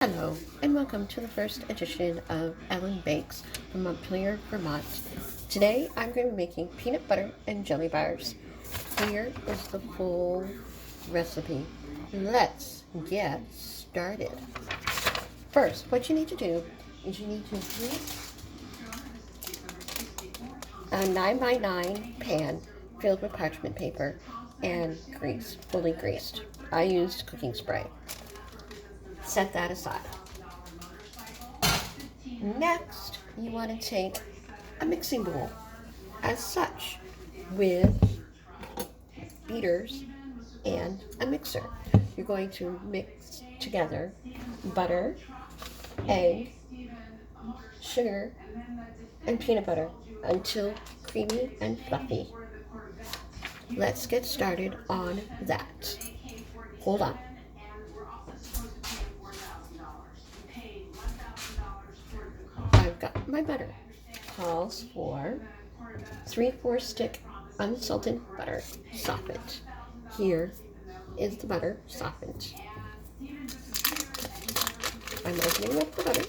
Hello, and welcome to the first edition of Ellen Bakes from Montpelier, Vermont. Today I'm going to be making peanut butter and jelly bars. Here is the full recipe. Let's get started. First, what you need to do is you need to grease a 9x9 pan filled with parchment paper and grease, fully greased. I used cooking spray. Set that aside. Next, you want to take a mixing bowl as such with beaters and a mixer. You're going to mix together butter, egg, sugar, and peanut butter until creamy and fluffy. Let's get started on that. Hold on. I've got my butter. Calls for 3/4 stick unsalted butter softened. Here is the butter softened. I'm opening up the butter.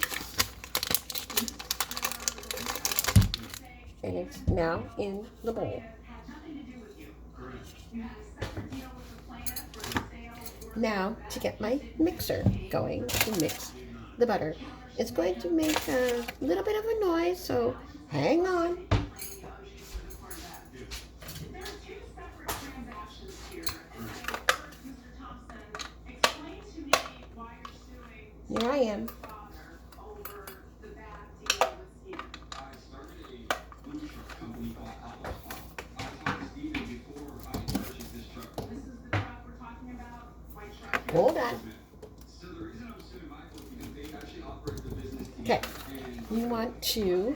And it's now in the bowl. Now to get my mixer going to mix the butter. It's going to make a little bit of a noise, so hang on. Here I am. Hold on. Okay, you want to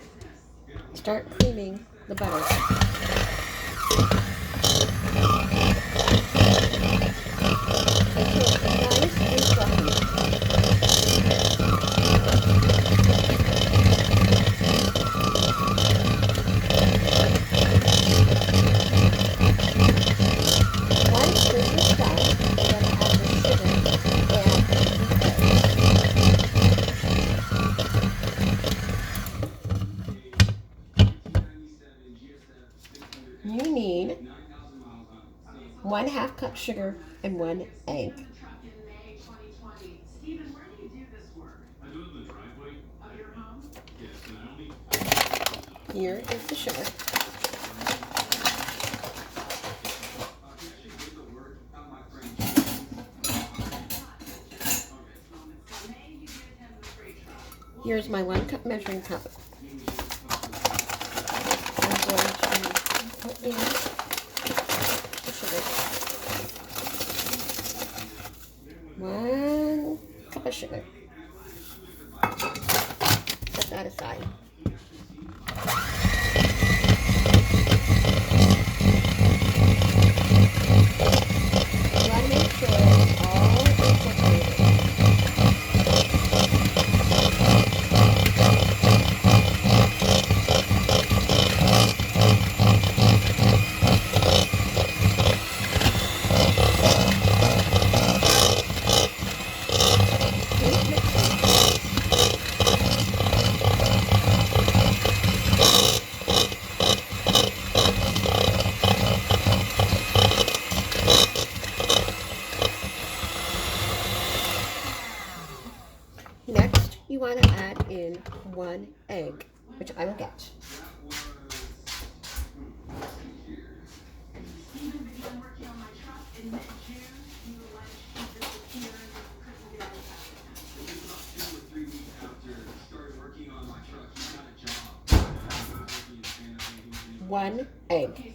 start creaming the butter. Until it's nice and fluffy. Once this is done, you're going to add the sugar and the egg. You need 1/2 cup sugar and 1 egg. Here is the sugar. Here's my 1 cup measuring cup. I'm going to put in the sugar. 1 cup of sugar. Set that aside. You want to make sure it's all incorporated. Next, you want to add in 1 egg, which I will get. One egg.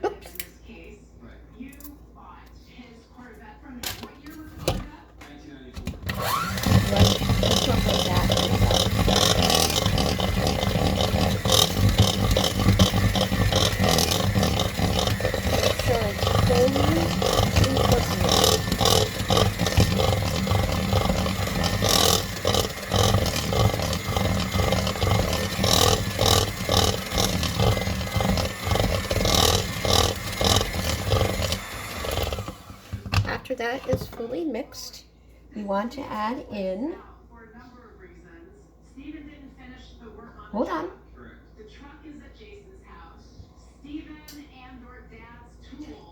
Oops. that is fully mixed, you want to add in, hold on,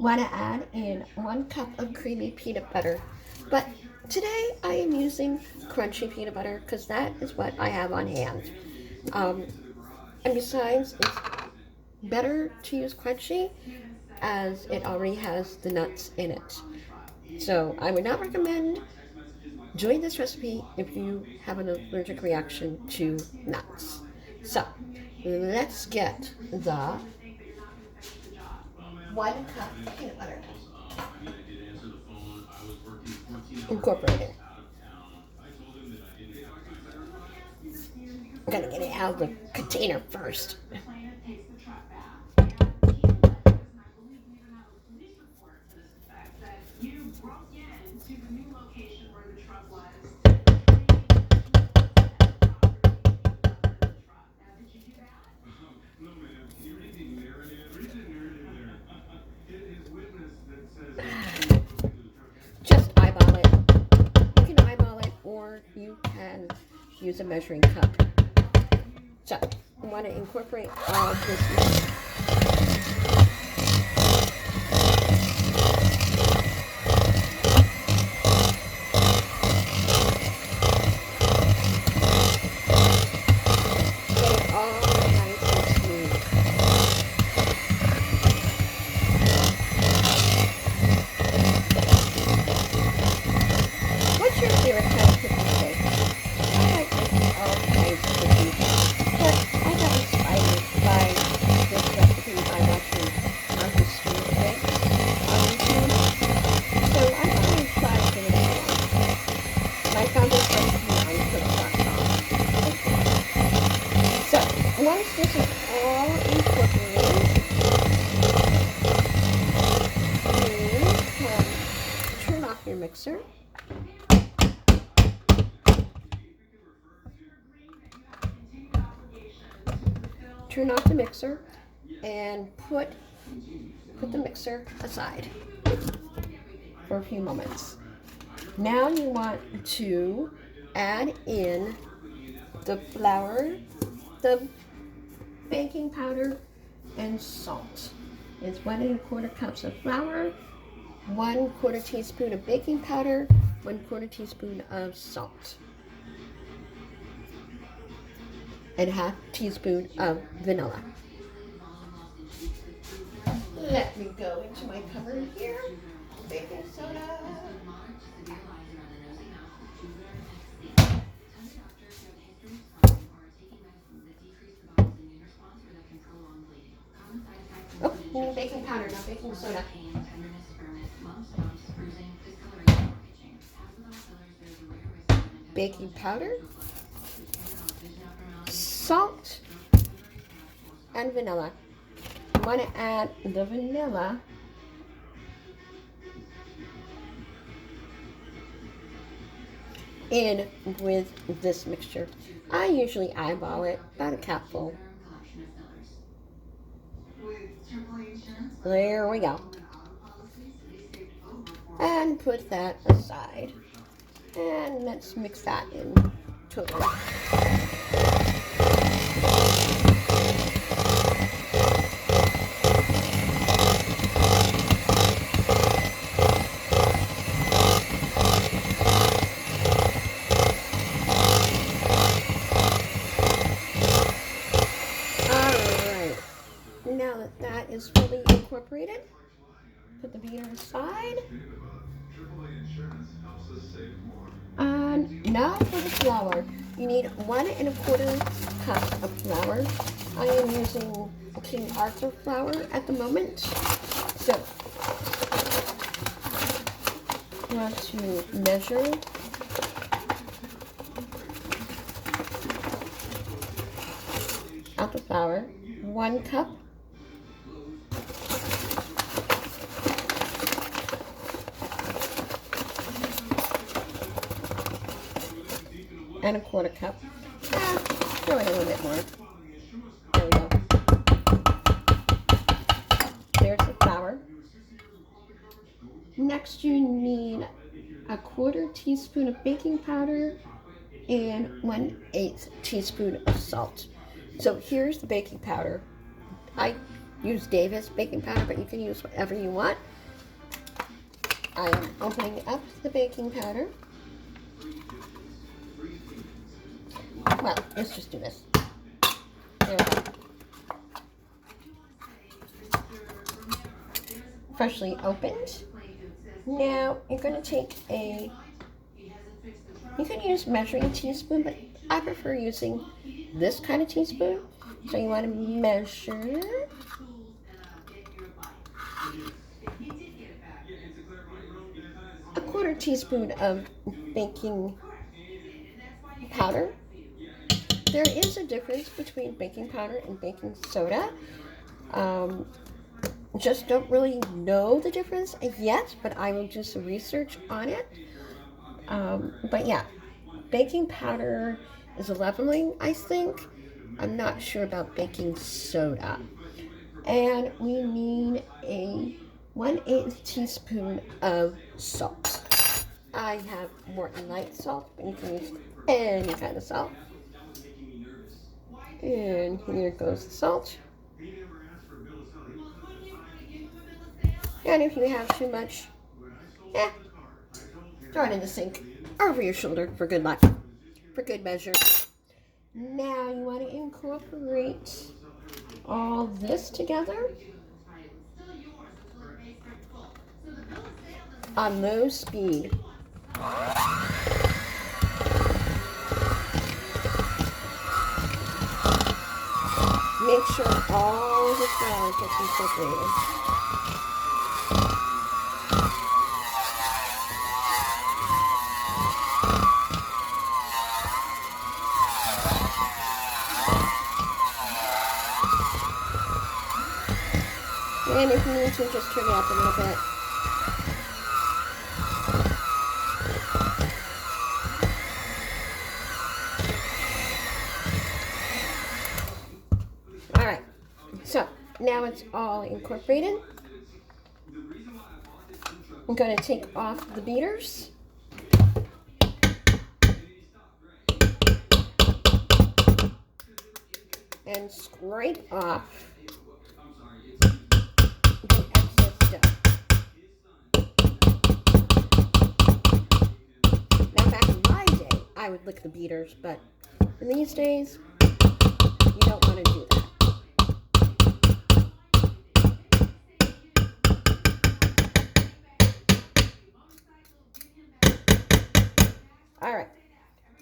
want to add in 1 cup of creamy peanut butter. But today I am using crunchy peanut butter because that is what I have on hand. And besides, it's better to use crunchy as it already has the nuts in it. So I would not recommend doing this recipe if you have an allergic reaction to nuts. So let's get the 1 cup of peanut butter incorporated. I'm gonna get it out of the container first. Just eyeball it. You can eyeball it or you can use a measuring cup. So, you want to incorporate all of this mix. Get it all nice and smooth. What's your favorite kind of cookie today? I like making all kinds of cookies, but I got inspired by this recipe by watching Martha Stewart Bakes on YouTube. So I thought I'd try to give it a try. I found this recipe on cook.com. So once this is all incorporated, you turn off your mixer. Turn off the mixer and put the mixer aside for a few moments. Now you want to add in the flour, the baking powder, and salt. It's 1 1/4 cups of flour, 1/4 teaspoon of baking powder, 1/4 teaspoon of salt, and 1/2 teaspoon of vanilla. Let me go into my cupboard here. Baking soda. Oh, baking powder, not baking soda. Baking powder, salt, and vanilla. You want to add the vanilla in with this mixture. I usually eyeball it, about a cupful. There we go. And put that aside. And let's mix that in totally. Alright. Now that that is fully incorporated, put the beater aside. And now for the flour. You need 1 1/4 cup of flour. I am using King Arthur flour at the moment. So, you want to measure out the flour. 1 cup. And 1/4 cup. Throw in a little bit more. There we go. There's the flour. Next you need a quarter teaspoon of baking powder, and 1/8 teaspoon of salt. So here's the baking powder. I use Davis baking powder, but you can use whatever you want. I am opening up the baking powder. Well, let's just do this. There we go. Freshly opened. Now you're going to take you can use measuring teaspoon, but I prefer using this kind of teaspoon. So you want to measure a quarter teaspoon of baking powder. There is a difference between baking powder and baking soda. Just don't really know the difference yet, but I will do some research on it. But yeah, baking powder is a leveling, I think. I'm not sure about baking soda. And we need a 1/8 teaspoon of salt. I have Morton Light salt, but you can use any kind of salt. And here goes the salt. And if you have too much, throw it in the sink over your shoulder for good luck, for good measure. Now you want to incorporate all this together on low speed. Make sure all the flour gets incorporated. And if you need to, just turn it up a little bit. Alright, so now it's all incorporated. I'm going to take off the beaters. And scrape off the excess dough. Now back in my day, I would lick the beaters, but in these days, you don't want to do that. Alright,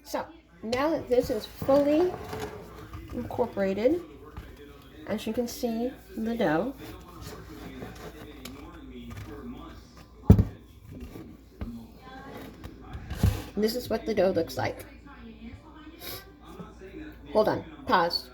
so now that this is fully incorporated, as you can see the dough, this is what the dough looks like. Hold on, pause.